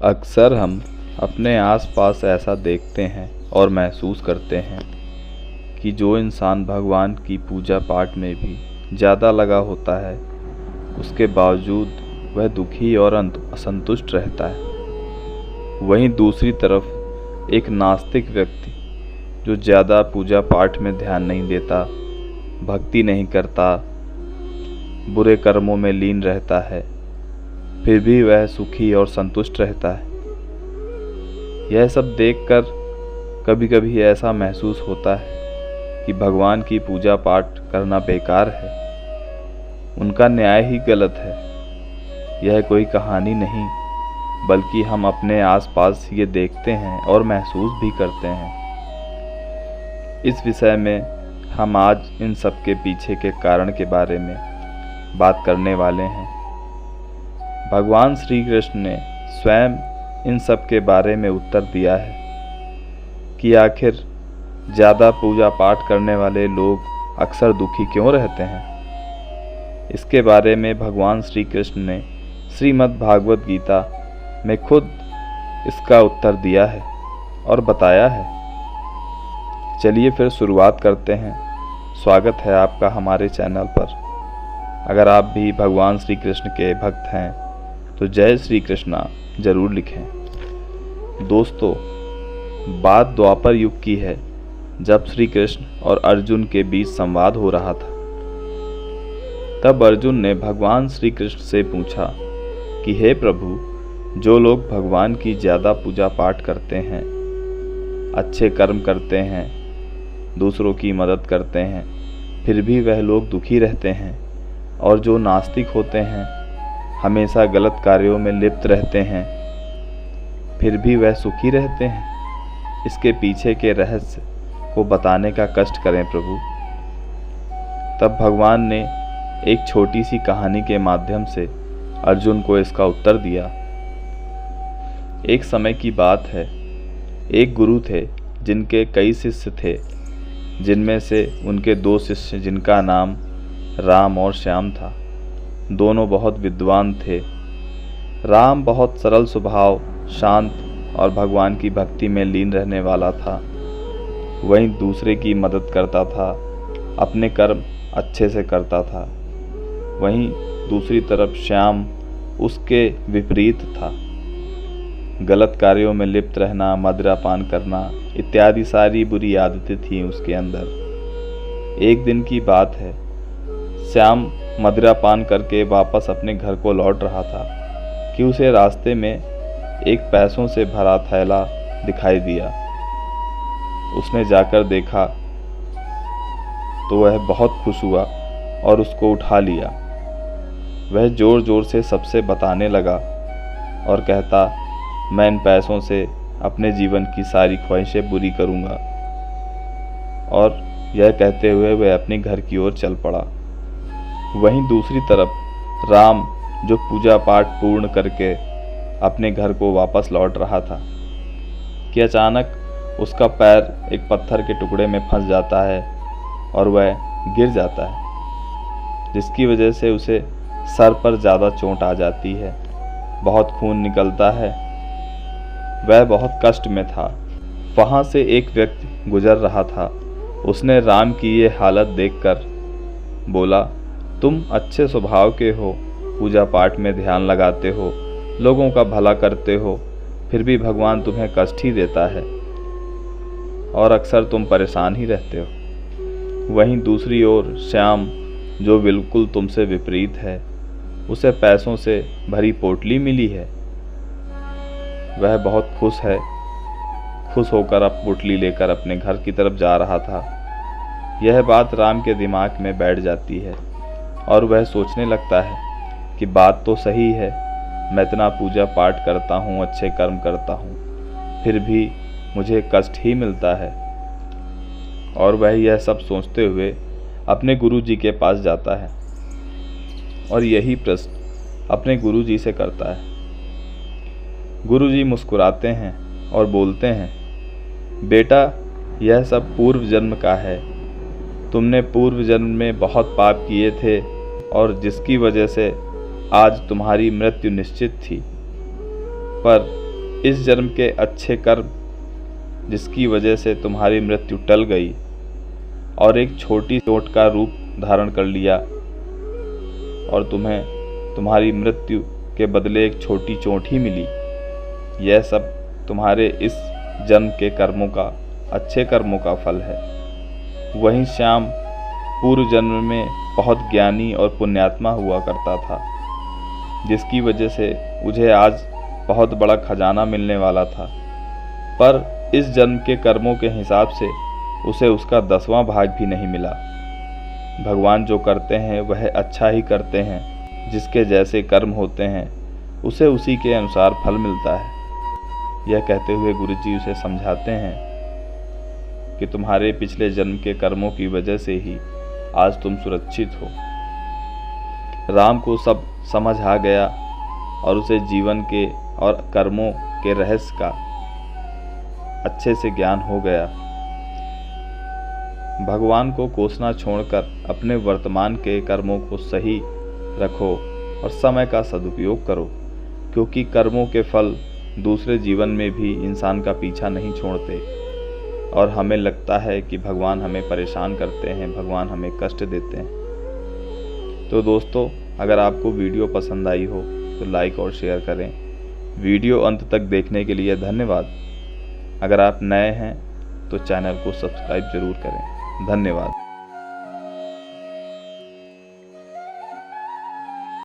अक्सर हम अपने आसपास ऐसा देखते हैं और महसूस करते हैं कि जो इंसान भगवान की पूजा पाठ में भी ज़्यादा लगा होता है, उसके बावजूद वह दुखी और असंतुष्ट रहता है। वहीं दूसरी तरफ एक नास्तिक व्यक्ति जो ज़्यादा पूजा पाठ में ध्यान नहीं देता, भक्ति नहीं करता, बुरे कर्मों में लीन रहता है, फिर भी वह सुखी और संतुष्ट रहता है। यह सब देखकर कभी कभी ऐसा महसूस होता है कि भगवान की पूजा पाठ करना बेकार है, उनका न्याय ही गलत है। यह कोई कहानी नहीं, बल्कि हम अपने आसपास ये देखते हैं और महसूस भी करते हैं। इस विषय में हम आज इन सब के पीछे के कारण के बारे में बात करने वाले हैं। भगवान श्री कृष्ण ने स्वयं इन सब के बारे में उत्तर दिया है कि आखिर ज़्यादा पूजा पाठ करने वाले लोग अक्सर दुखी क्यों रहते हैं। इसके बारे में भगवान श्री कृष्ण ने श्रीमद् भागवत गीता में खुद इसका उत्तर दिया है और बताया है। चलिए फिर शुरुआत करते हैं। स्वागत है आपका हमारे चैनल पर। अगर आप भी भगवान श्री कृष्ण के भक्त हैं तो जय श्री कृष्णा जरूर लिखें। दोस्तों, बात द्वापर युग की है, जब श्री कृष्ण और अर्जुन के बीच संवाद हो रहा था। तब अर्जुन ने भगवान श्री कृष्ण से पूछा कि हे प्रभु, जो लोग भगवान की ज़्यादा पूजा पाठ करते हैं, अच्छे कर्म करते हैं, दूसरों की मदद करते हैं, फिर भी वह लोग दुखी रहते हैं, और जो नास्तिक होते हैं, हमेशा गलत कार्यों में लिप्त रहते हैं, फिर भी वह सुखी रहते हैं। इसके पीछे के रहस्य को बताने का कष्ट करें प्रभु। तब भगवान ने एक छोटी सी कहानी के माध्यम से अर्जुन को इसका उत्तर दिया। एक समय की बात है, एक गुरु थे जिनके कई शिष्य थे, जिनमें से उनके 2 शिष्य जिनका नाम राम और श्याम था, दोनों बहुत विद्वान थे। राम बहुत सरल स्वभाव, शांत और भगवान की भक्ति में लीन रहने वाला था। वहीं दूसरे की मदद करता था, अपने कर्म अच्छे से करता था। वहीं दूसरी तरफ श्याम उसके विपरीत था। गलत कार्यों में लिप्त रहना, मदिरा पान करना इत्यादि सारी बुरी आदतें थीं उसके अंदर। एक दिन की बात है, श्याम मदिरा पान करके वापस अपने घर को लौट रहा था कि उसे रास्ते में एक पैसों से भरा थैला दिखाई दिया। उसने जाकर देखा तो वह बहुत खुश हुआ और उसको उठा लिया। वह जोर जोर से सबसे बताने लगा और कहता, मैं इन पैसों से अपने जीवन की सारी ख्वाहिशें पूरी करूंगा। और यह कहते हुए वह अपने घर की ओर चल पड़ा। वहीं दूसरी तरफ राम, जो पूजा पाठ पूर्ण करके अपने घर को वापस लौट रहा था, कि अचानक उसका पैर एक पत्थर के टुकड़े में फंस जाता है और वह गिर जाता है, जिसकी वजह से उसे सर पर ज़्यादा चोट आ जाती है। बहुत खून निकलता है। वह बहुत कष्ट में था। वहाँ से एक व्यक्ति गुजर रहा था। उसने राम की ये हालत देखकर बोला, तुम अच्छे स्वभाव के हो, पूजा पाठ में ध्यान लगाते हो, लोगों का भला करते हो, फिर भी भगवान तुम्हें कष्ट ही देता है और अक्सर तुम परेशान ही रहते हो। वहीं दूसरी ओर श्याम, जो बिल्कुल तुमसे विपरीत है, उसे पैसों से भरी पोटली मिली है। वह बहुत खुश है। खुश होकर अब पोटली लेकर अपने घर की तरफ जा रहा था। यह बात राम के दिमाग में बैठ जाती है और वह सोचने लगता है कि बात तो सही है, मैं इतना पूजा पाठ करता हूँ, अच्छे कर्म करता हूँ, फिर भी मुझे कष्ट ही मिलता है। और वह यह सब सोचते हुए अपने गुरुजी के पास जाता है और यही प्रश्न अपने गुरुजी से करता है। गुरुजी मुस्कुराते हैं और बोलते हैं, बेटा, यह सब पूर्व जन्म का है। तुमने पूर्व जन्म में बहुत पाप किए थे और जिसकी वजह से आज तुम्हारी मृत्यु निश्चित थी। पर इस जन्म के अच्छे कर्म जिसकी वजह से तुम्हारी मृत्यु टल गई और एक छोटी चोट का रूप धारण कर लिया और तुम्हें तुम्हारी मृत्यु के बदले एक छोटी चोट ही मिली, यह सब तुम्हारे इस जन्म के कर्मों का, अच्छे कर्मों का फल है। वहीं श्याम पूर्व जन्म में बहुत ज्ञानी और पुण्यात्मा हुआ करता था, जिसकी वजह से मुझे आज बहुत बड़ा खजाना मिलने वाला था, पर इस जन्म के कर्मों के हिसाब से उसे उसका 10वां भाग भी नहीं मिला। भगवान जो करते हैं वह अच्छा ही करते हैं, जिसके जैसे कर्म होते हैं उसे उसी के अनुसार फल मिलता है। यह कहते हुए गुरुजी उसे समझाते हैं कि तुम्हारे पिछले जन्म के कर्मों की वजह से ही आज तुम सुरक्षित हो। राम को सब समझ आ गया और उसे जीवन के और कर्मों के रहस्य का अच्छे से ज्ञान हो गया। भगवान को कोसना छोड़कर अपने वर्तमान के कर्मों को सही रखो और समय का सदुपयोग करो, क्योंकि कर्मों के फल दूसरे जीवन में भी इंसान का पीछा नहीं छोड़ते और हमें लगता है कि भगवान हमें परेशान करते हैं, भगवान हमें कष्ट देते हैं। तो दोस्तों, अगर आपको वीडियो पसंद आई हो तो लाइक और शेयर करें। वीडियो अंत तक देखने के लिए धन्यवाद। अगर आप नए हैं तो चैनल को सब्सक्राइब जरूर करें। धन्यवाद।